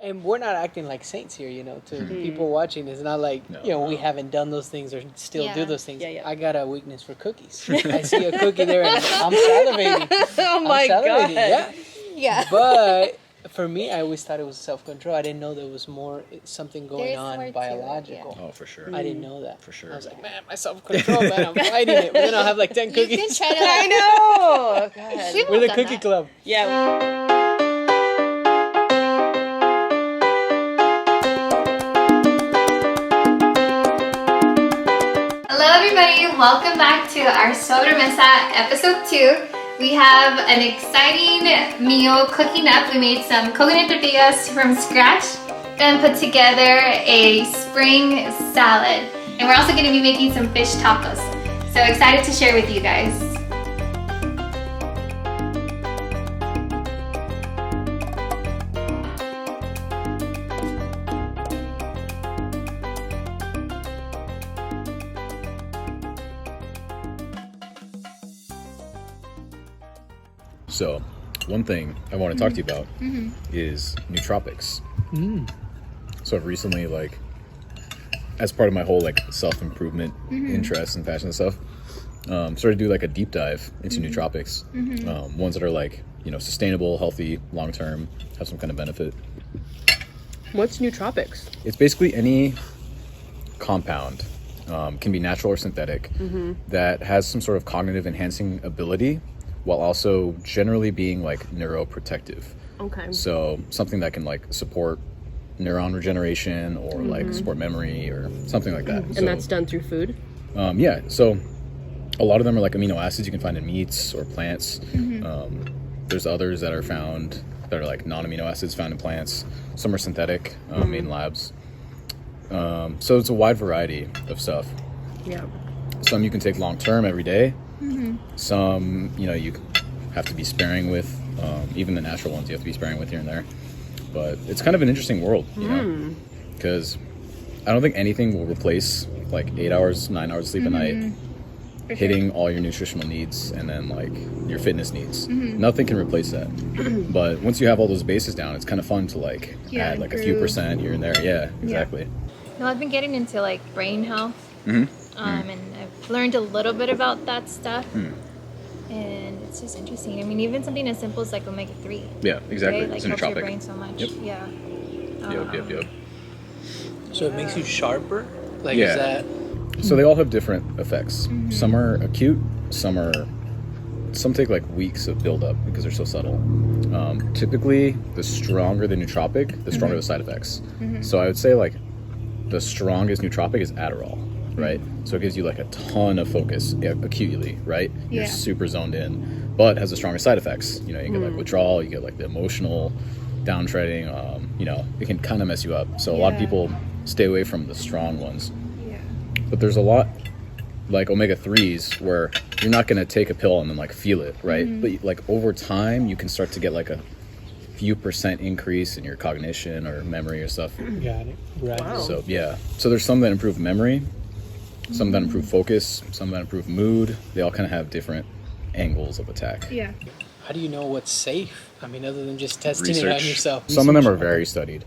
And we're not acting like saints here, to people watching. It's not like, we haven't done those things or still do those things. Yeah. I got a weakness for cookies. I see a cookie there and I'm salivating. Oh my God. Yeah. But for me, I always thought it was self-control. I didn't know there was something going There's on more to it, biological. Oh, for sure. I didn't know that. For sure. I was like, man, my self-control, man, I'm fighting it. But then I'll have like 10 cookies. You can try to I know. God. We've We're the done cookie that. club. Yeah. Hello everybody, welcome back to our Sobremesa episode 2. We have an exciting meal cooking up. We made some coconut tortillas from scratch and put together a spring salad. And we're also going to be making some fish tacos. So excited to share with you guys. So, one thing I want to talk to you about is nootropics. So I've recently, as part of my whole self-improvement interest and passion and stuff, started to do a deep dive into nootropics. Ones that are sustainable, healthy, long-term, have some kind of benefit. What's nootropics? It's basically any compound, can be natural or synthetic, that has some sort of cognitive enhancing ability, while also generally being neuroprotective. Okay. So something that can support neuron regeneration or support memory or something like that. And that's done through food? Yeah. So a lot of them are amino acids you can find in meats or plants. There's others that are found that are non-amino acids found in plants. Some are synthetic, made in labs. So it's a wide variety of stuff. Yeah. Some you can take long term every day. Some, you have to be sparing with. Even the natural ones you have to be sparing with here and there. But it's kind of an interesting world, because I don't think anything will replace 8 hours, 9 hours sleep a night, hitting all your nutritional needs and then your fitness needs. Nothing can replace that. But once you have all those bases down, it's kind of fun to add a few percent here and there. Yeah, exactly. No, I've been getting into brain health. And I've learned a little bit about that stuff. And it's just interesting. I mean, even something as simple as omega-3. Yeah, exactly. Right? It's Helps your nootropic. brain so much. Yep. Yeah. Yep. So it makes you sharper? Yeah. Is that... So they all have different effects. Some are acute, some take weeks of buildup because they're so subtle. Typically, the stronger the nootropic, the stronger the side effects. So I would say the strongest nootropic is Adderall, right? So it gives you a ton of focus acutely, right? You're super zoned in, but has the strongest side effects. You get withdrawal, you get the emotional downtreading. It can kind of mess you up. So a lot of people stay away from the strong ones. But there's a lot omega-3s where you're not going to take a pill and then feel it, right? But over time you can start to get a few percent increase in your cognition or memory or stuff. Got it. Right. Wow. So yeah. So there's some that improve memory, some that improve focus, some that improve mood. They all kind of have different angles of attack. Yeah. How do you know what's safe? I mean, other than just testing it on yourself. Some of them are very studied.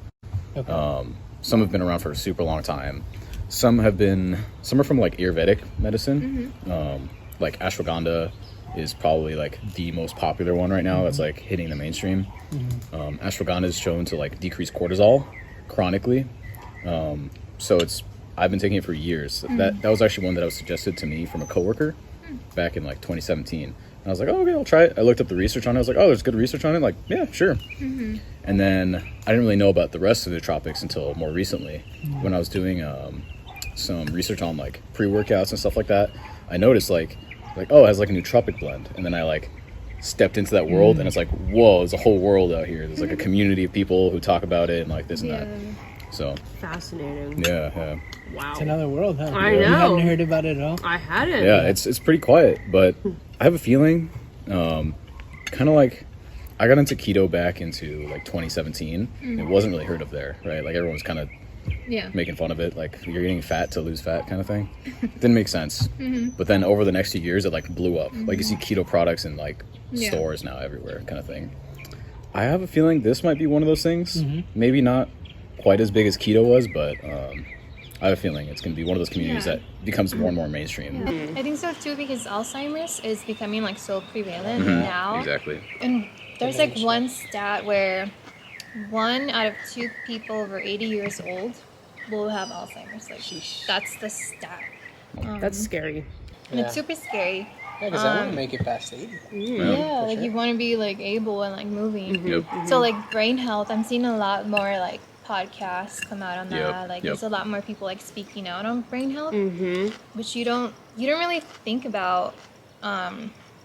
Okay. Some have been around for a super long time. Some are from Ayurvedic medicine. Ashwagandha is probably the most popular one right now that's hitting the mainstream. Ashwagandha is shown to decrease cortisol chronically. So I've been taking it for years. That was actually one that was suggested to me from a coworker back in 2017. And I was like, oh, okay, I'll try it. I looked up the research on it. I was like, oh, there's good research on it. Yeah, sure. And then I didn't really know about the rest of the nootropics until more recently when I was doing some research on pre-workouts and stuff like that. I noticed oh, it has a nootropic blend. And then I stepped into that world and it's whoa, there's a whole world out here. There's a community of people who talk about it and this and that. So fascinating. Yeah. Wow. It's another world, huh? I know. You haven't heard about it at all? I hadn't. Yeah, it's pretty quiet, but I have a feeling kind of I got into keto back into 2017. It wasn't really heard of there, right? Everyone was kind of making fun of it, you're eating fat to lose fat kind of thing. Didn't make sense. But then over the next few years it blew up. You see keto products in stores now everywhere kind of thing. I have a feeling this might be one of those things. Maybe not quite as big as keto was, but I have a feeling it's going to be one of those communities that becomes more and more mainstream. I think so too, because Alzheimer's is becoming like so prevalent now. Exactly. And there's like one stat where 1 out of 2 people over 80 years old will have Alzheimer's. Like, that's the stat. That's scary. And it's super scary. Yeah, because I want to make it past 80. Yeah, like you want to be like able and like moving. So like brain health, I'm seeing a lot more like podcasts come out on that. Like there's a lot more people like speaking out on brain health, which you don't really think about.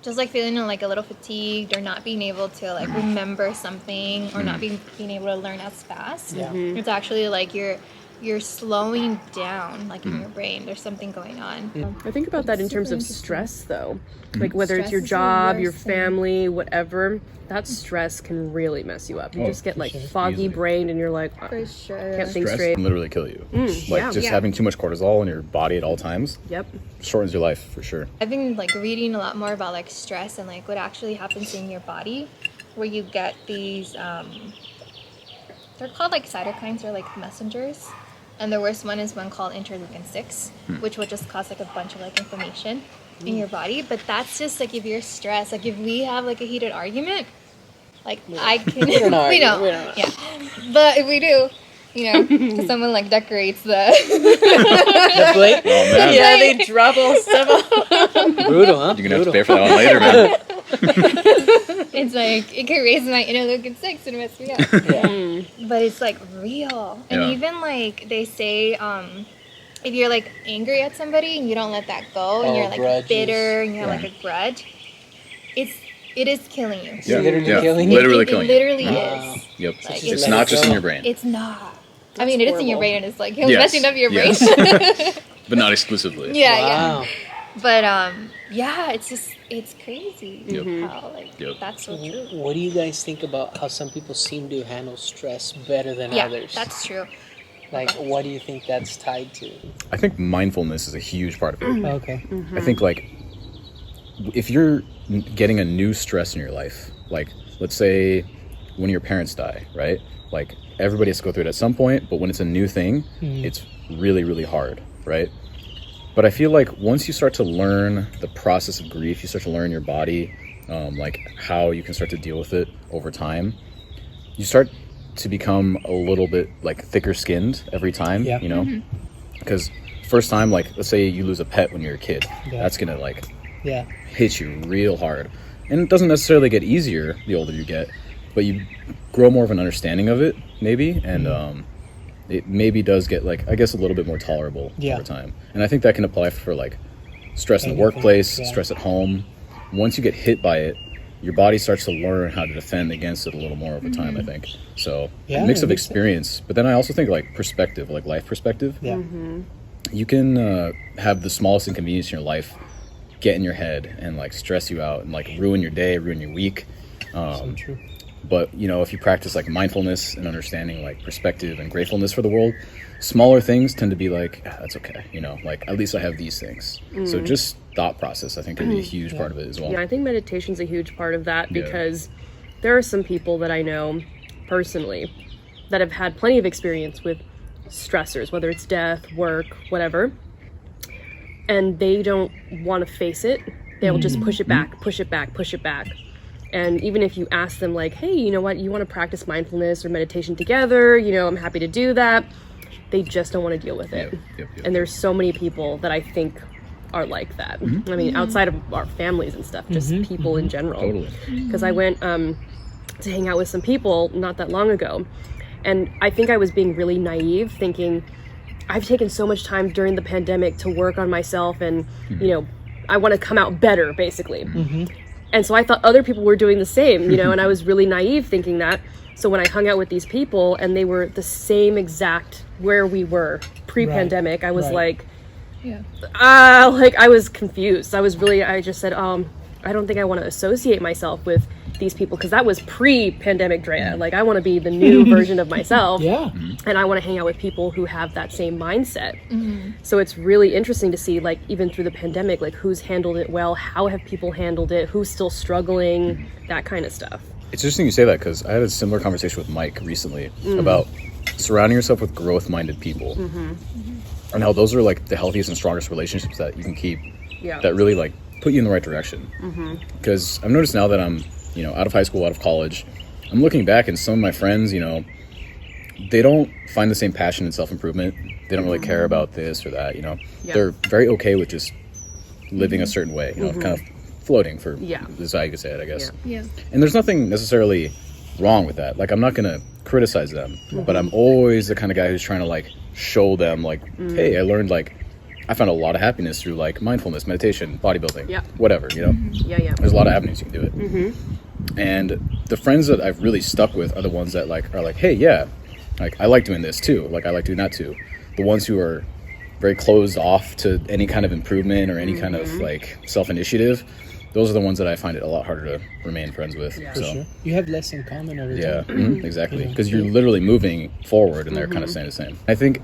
Just like feeling like a little fatigued or not being able to like remember something or not being able to learn as fast. It's actually like you're slowing down like in your brain. There's something going on. I think about that in terms of stress, though. Like whether it's your job, your family, whatever, that stress can really mess you up. You just get like foggy brained and you're like, For sure. can't think Stress straight. can literally kill you. Like just having too much cortisol in your body at all times shortens your life for sure. I've been like reading a lot more about like stress and like what actually happens in your body, where you get these they're called like cytokines or like messengers, and the worst one is one called interleukin 6, which will just cause like a bunch of like inflammation in your body. But that's just like if you're stressed, like if we have like a heated argument, like I can we don't yeah, but if we do, you know, because someone like decorates the plate. Oh man, Yeah, they drop all stuff. Brutal, huh? you're gonna have to pay for that one later, man. it's like it can raise my interleukin 6 and mess me up. But it's like real. And even like they say if you're like angry at somebody and you don't let that go and you're like grudges. bitter and you have like a grudge, it is killing you. Yeah, Literally killing you? literally It killing you. literally is. Yep, Like, it's it's not like- just in your brain, It's not. I mean, it is in your horrible. brain and it's like Yes. messing up your brain. Yes. but not exclusively. Wow. But yeah, it's crazy how like that's so true. What do you guys think about how some people seem to handle stress better than Yeah, others? that's true. Like, what do you think that's tied to? I think mindfulness is a huge part of it. Okay. I think like if you're getting a new stress in your life, like let's say when your parents die, right? Like everybody has to go through it at some point, but when it's a new thing, it's really, really hard, right? But I feel like once you start to learn the process of grief, you start to learn your body, like how you can start to deal with it over time, you start to become a little bit like thicker skinned every time, you know? Because first time, like let's say you lose a pet when you're a kid, that's gonna like hit you real hard. And it doesn't necessarily get easier the older you get, but you grow more of an understanding of it maybe, and it maybe does get like, I guess, a little bit more tolerable over time. And I think that can apply for like stress in the workplace, stress at home. Once you get hit by it, your body starts to learn how to defend against it a little more over time, I think. So a mix of experience, but then I also think like perspective, like life perspective. You can have the smallest inconvenience in your life get in your head and like stress you out and like ruin your day, ruin your week. So true. But, you know, if you practice like mindfulness and understanding like perspective and gratefulness for the world, smaller things tend to be like, that's okay. You know, like at least I have these things. So just thought process, I think, can be a huge part of it as well. Yeah, I think meditation's a huge part of that because there are some people that I know personally that have had plenty of experience with stressors, whether it's death, work, whatever, and they don't want to face it. They'll just push it back, push it back, push it back. And even if you ask them like, hey, you know what, you want to practice mindfulness or meditation together, you know, I'm happy to do that, they just don't want to deal with it. And there's so many people that I think are like that. I mean, outside of our families and stuff, just people in general. Totally. Because I went to hang out with some people not that long ago, and I think I was being really naive, thinking I've taken so much time during the pandemic to work on myself, and you know, I want to come out better, basically. And so I thought other people were doing the same, you know, and I was really naive thinking that. So when I hung out with these people and they were the same exact where we were pre-pandemic, I was like, like I was confused. I just said, I don't think I want to associate myself with these people, because that was pre-pandemic Drea. Like, I want to be the new version of myself. And I want to hang out with people who have that same mindset. So it's really interesting to see, like, even through the pandemic, like, who's handled it well, how have people handled it, who's still struggling, that kind of stuff. It's interesting you say that because I had a similar conversation with Mike recently about surrounding yourself with growth-minded people and how those are like the healthiest and strongest relationships that you can keep that really like put you in the right direction. Because I've noticed now that I'm, you know, out of high school, out of college, I'm looking back and some of my friends, you know, they don't find the same passion in self-improvement. They don't really care about this or that, you know. They're very okay with just living a certain way, you know, kind of floating for this is how you could say it, I guess. And there's nothing necessarily wrong with that. Like, I'm not gonna criticize them, but I'm always the kind of guy who's trying to like show them like, hey, I learned like I found a lot of happiness through like mindfulness, meditation, bodybuilding, whatever, you know. There's a lot of avenues you can do it. And the friends that I've really stuck with are the ones that like are like, hey, yeah, like I like doing this too, like I like doing that too. The ones who are very closed off to any kind of improvement or any kind of like self-initiative, those are the ones that I find it a lot harder to remain friends with. For sure. You have less in common over time. Exactly, because you're literally moving forward and they're kind of staying the same. I think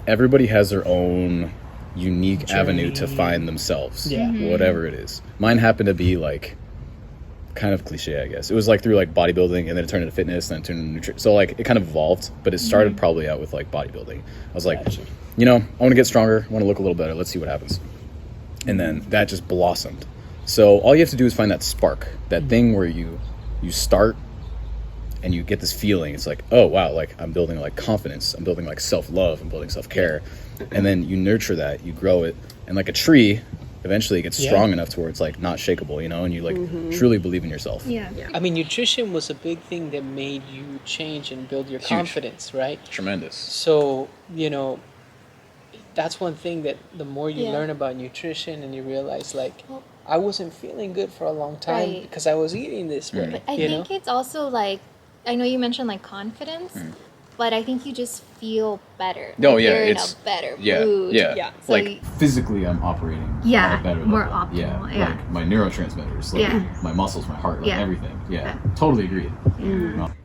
everybody has their own unique avenue to find themselves, whatever it is. Mine happened to be like kind of cliche, I guess. It was like through like bodybuilding, and then it turned into fitness, and then it turned into nutrition. So like it kind of evolved, but it started probably out with like bodybuilding. I was like, you know, I want to get stronger, I want to look a little better, let's see what happens. And then that just blossomed. So all you have to do is find that spark, that thing where you start and you get this feeling. It's like, oh wow, like I'm building like confidence, I'm building like self-love, I'm building self-care. And then you nurture that, you grow it, and like a tree, eventually it gets strong enough to where it's like not shakeable, you know, and you like truly believe in yourself. I mean, nutrition was a big thing that made you change and build your confidence, right? Tremendous. So, you know, that's one thing that the more you learn about nutrition and you realize like, I wasn't feeling good for a long time because I was eating this way. But I think it's also like, I know you mentioned like confidence, but I think you just feel better. Oh, like yeah, you're it's in a better mood. So like physically I'm operating at a better more level. optimal. Like my neurotransmitters, like my muscles, my heart, like everything. Totally agreed.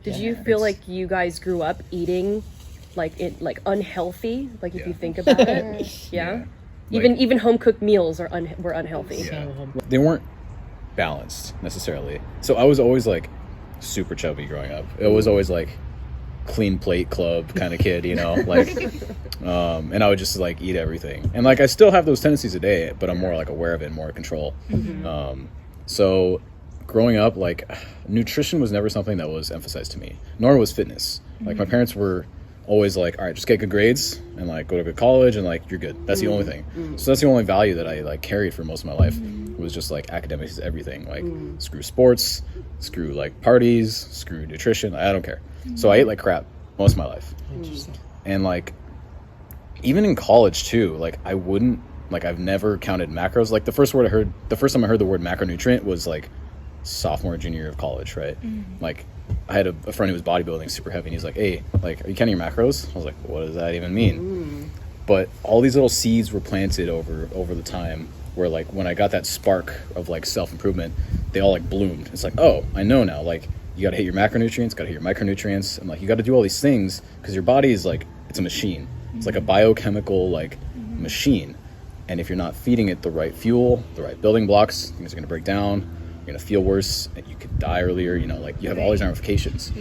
Did you feel like you guys grew up eating like it like unhealthy? Like if you think about it, even home cooked meals were unhealthy. They weren't balanced necessarily. So I was always like super chubby growing up. It was always like clean plate club kind of kid, you know, like and I would just like eat everything, and like I still have those tendencies today, but I'm more like aware of it, more in control. So growing up, like nutrition was never something that was emphasized to me, nor was fitness. Like my parents were always like, all right, just get good grades and like go to good college and like you're good. That's the only thing. So that's the only value that I like carried for most of my life, was just like academics is everything. Like screw sports, screw like parties, screw nutrition, I don't care. So I ate like crap most of my life. Interesting. And like even in college too, like I wouldn't, like I've never counted macros. Like the first time I heard the word macronutrient was like sophomore, junior year of college, right? Like I had a friend who was bodybuilding super heavy, and he's like, hey, like, are you counting your macros? I was like, what does that even mean? But all these little seeds were planted over the time, where like when I got that spark of like self-improvement, they all like bloomed. It's like, oh, I know now, like you got to hit your macronutrients, got to hit your micronutrients, and like you got to do all these things because your body is like, it's a machine. It's like a biochemical like machine, and if you're not feeding it the right fuel, the right building blocks, things are going to break down. You're gonna feel worse, you could die earlier, you know, like you have all these ramifications.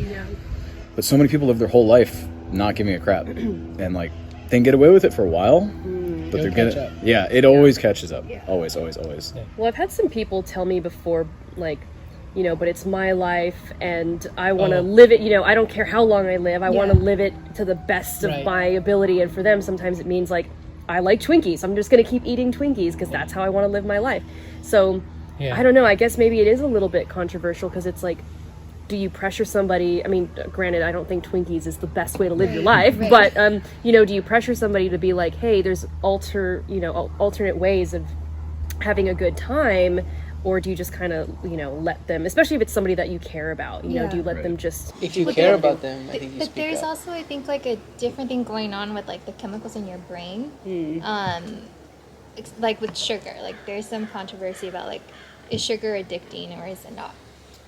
But so many people live their whole life not giving a crap, and like they can get away with it for a while, but they're gonna it always catches up. Always. Well, I've had some people tell me before, like, you know, but it's my life and I want to live it, you know, I don't care how long I live, I want to live it to the best of my ability. And for them, sometimes it means like, I like Twinkies, I'm just gonna keep eating Twinkies because that's how I want to live my life. So I don't know, I guess maybe it is a little bit controversial, because it's like, do you pressure somebody? I mean, granted, I don't think Twinkies is the best way to live your life, but you know, do you pressure somebody to be like, hey, there's alternate ways of having a good time, or do you just kind of, you know, let them, especially if it's somebody that you care about, you know, do you let them just... If you care about them, I think you But speak there's up. also, I think, like a different thing going on with like the chemicals in your brain. Like with sugar, like there's some controversy about like, is sugar addicting or is it not?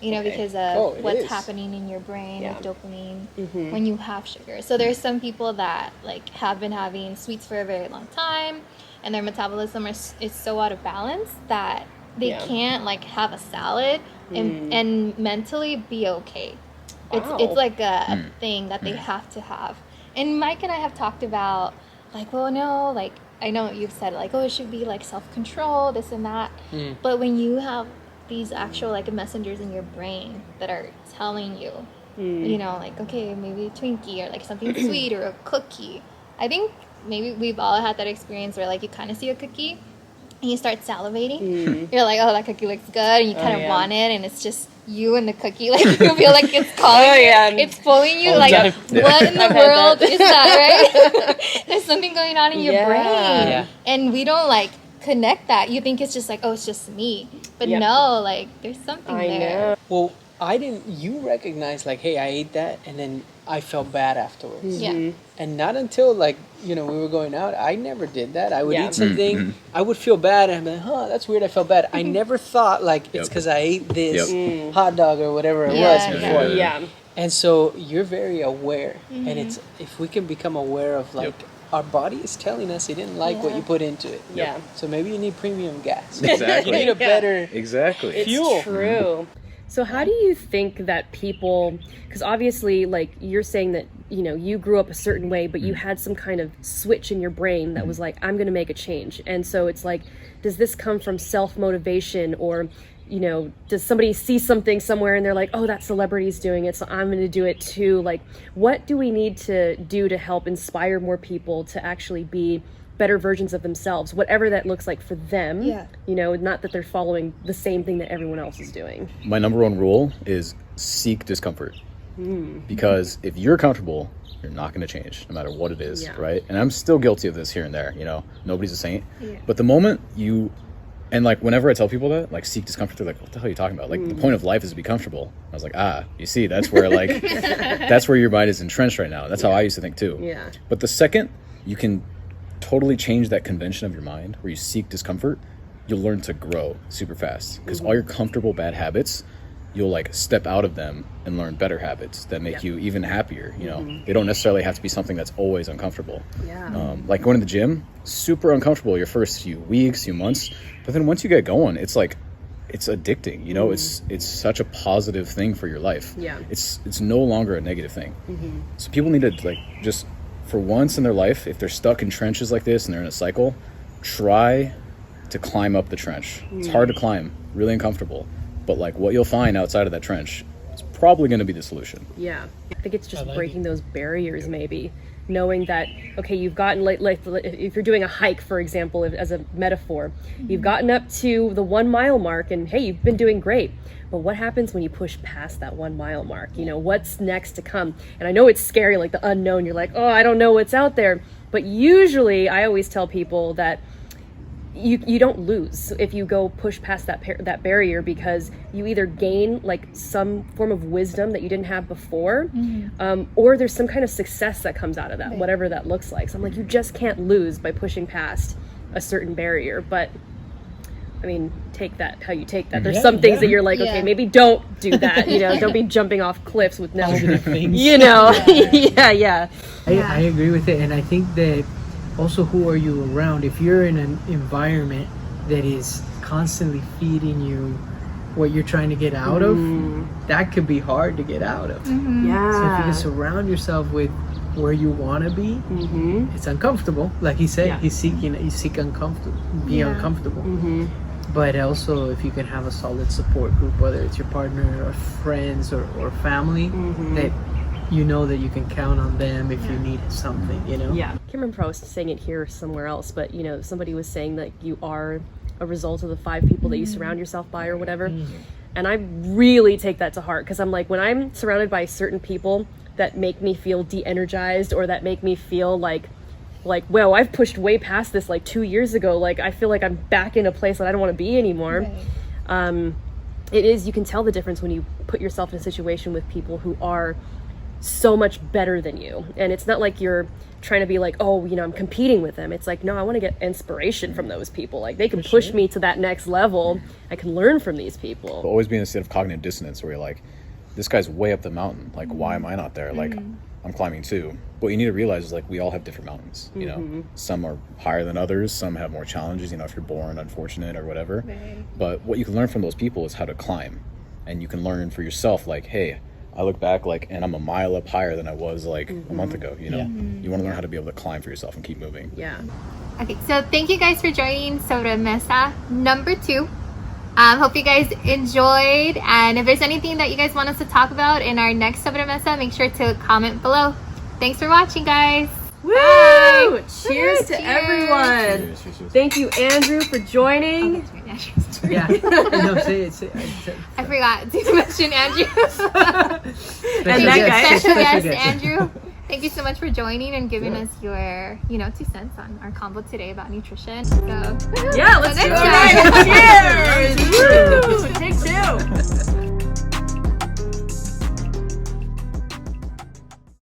You know, because of what's happening in your brain with dopamine when you have sugar. So there's some people that like have been having sweets for a very long time, and their metabolism is so out of balance that they can't like have a salad and mentally be okay. Wow. It's like a thing that they have to have. And Mike and I have talked about like, well, no, like I know you've said like, oh, it should be like self-control, this and that. But when you have these actual like messengers in your brain that are telling you, you know, like, okay, maybe a Twinkie or like something sweet or a cookie. I think maybe we've all had that experience where like you kind of see a cookie and you start salivating. You're like, oh, that cookie looks good, and you kind of want it, and it's just you and the cookie. Like you feel like it's calling you, it's pulling you. Like, what in the world is that? Right? There's something going on in your brain, and we don't like connect that. You think it's just like, oh, it's just me, but no, like there's something there. Well, you recognize like, hey, I ate that, and then I felt bad afterwards. And not until like, you know, we were going out, I never did that. I would eat something, I would feel bad, and I'd be like, that's weird, I felt bad. I never thought like it's because I ate this hot dog or whatever it was before. And so you're very aware, and it's, if we can become aware of like, our body is telling us it didn't like what you put into it. So maybe you need premium gas. Exactly. You need a better fuel. It's true. So how do you think that people, because obviously like you're saying that, you know, you grew up a certain way, but you had some kind of switch in your brain that was like, I'm going to make a change. And so it's like, does this come from self-motivation, or, you know, does somebody see something somewhere and they're like, oh, that celebrity's doing it, so I'm going to do it too? Like, what do we need to do to help inspire more people to actually be better versions of themselves, whatever that looks like for them? You know, not that they're following the same thing that everyone else is doing. My number one rule is seek discomfort. Because if you're comfortable, you're not going to change, no matter what it is, right? And I'm still guilty of this here and there, you know, nobody's a saint. But the moment you, and like whenever I tell people that, like, seek discomfort, they're like, what the hell are you talking about? Like, the point of life is to be comfortable. I was like, you see, that's where like, that's where your mind is entrenched right now. That's how I used to think too. But the second you can totally change that convention of your mind where you seek discomfort, you'll learn to grow super fast, because all your comfortable bad habits, you'll like step out of them and learn better habits that make you even happier. You know, they don't necessarily have to be something that's always uncomfortable. Like going to the gym, super uncomfortable your first few weeks, few months, but then once you get going, it's like, it's addicting, you know. It's such a positive thing for your life. It's no longer a negative thing. So people need to like, just for once in their life, if they're stuck in trenches like this and they're in a cycle, try to climb up the trench. It's hard to climb, really uncomfortable, but like what you'll find outside of that trench is probably going to be the solution. I think it's just breaking those barriers, maybe knowing that, okay, you've gotten like if you're doing a hike, for example, as a metaphor, you've gotten up to the 1 mile mark and hey, you've been doing great. But what happens when you push past that 1 mile mark? You know, what's next to come? And I know it's scary, like the unknown. You're like, oh, I don't know what's out there. But usually I always tell people that you don't lose if you go push past that barrier, because you either gain like some form of wisdom that you didn't have before, or there's some kind of success that comes out of that, whatever that looks like. So I'm like, you just can't lose by pushing past a certain barrier. But I mean, take that how you take that. There's some things that you're like, okay, maybe don't do that. You know, don't be jumping off cliffs with no, you know, I agree with it, and I think that also, who are you around? If you're in an environment that is constantly feeding you what you're trying to get out of, that could be hard to get out of. So if you can surround yourself with where you want to be, it's uncomfortable. Like he said, you seek uncomfortable, be uncomfortable. But also, if you can have a solid support group, whether it's your partner or friends or family, that you know that you can count on them if you need something, you know? I can't remember if I was saying it here or somewhere else, but, you know, somebody was saying that you are a result of the 5 people that you surround yourself by or whatever. And I really take that to heart, because I'm like, when I'm surrounded by certain people that make me feel de-energized, or that make me feel like, well, I've pushed way past this like 2 years ago. Like, I feel like I'm back in a place that I don't want to be anymore. It is, you can tell the difference when you put yourself in a situation with people who are so much better than you. And it's not like you're trying to be like, oh, you know, I'm competing with them. It's like, no, I want to get inspiration from those people. Like, they can push me to that next level. I can learn from these people. But always be in a state of cognitive dissonance where you're like, this guy's way up the mountain. Like, why am I not there? Like, I'm climbing too. What you need to realize is like we all have different mountains. You know, some are higher than others. Some have more challenges. You know, if you're born unfortunate or whatever. Right. But what you can learn from those people is how to climb, and you can learn for yourself. Like, hey, I look back like, and I'm a mile up higher than I was like a month ago. You know, you want to learn how to be able to climb for yourself and keep moving. Yeah. Okay, so thank you guys for joining Sobremesa number 2. Hope you guys enjoyed, and if there's anything that you guys want us to talk about in our next Sobremesa, make sure to comment below. Thanks for watching, guys. Woo! Bye. Cheers to everyone. Cheers. Thank you, Andrew, for joining. Oh, that's right, Andrew. Yeah. No, say it. I forgot to mention Andrew. And that guy. Special guest, Andrew. Thank you so much for joining and giving us your, 2 cents on our combo today about nutrition. So, Yeah, let's do it. Cheers! Woo! Take 2.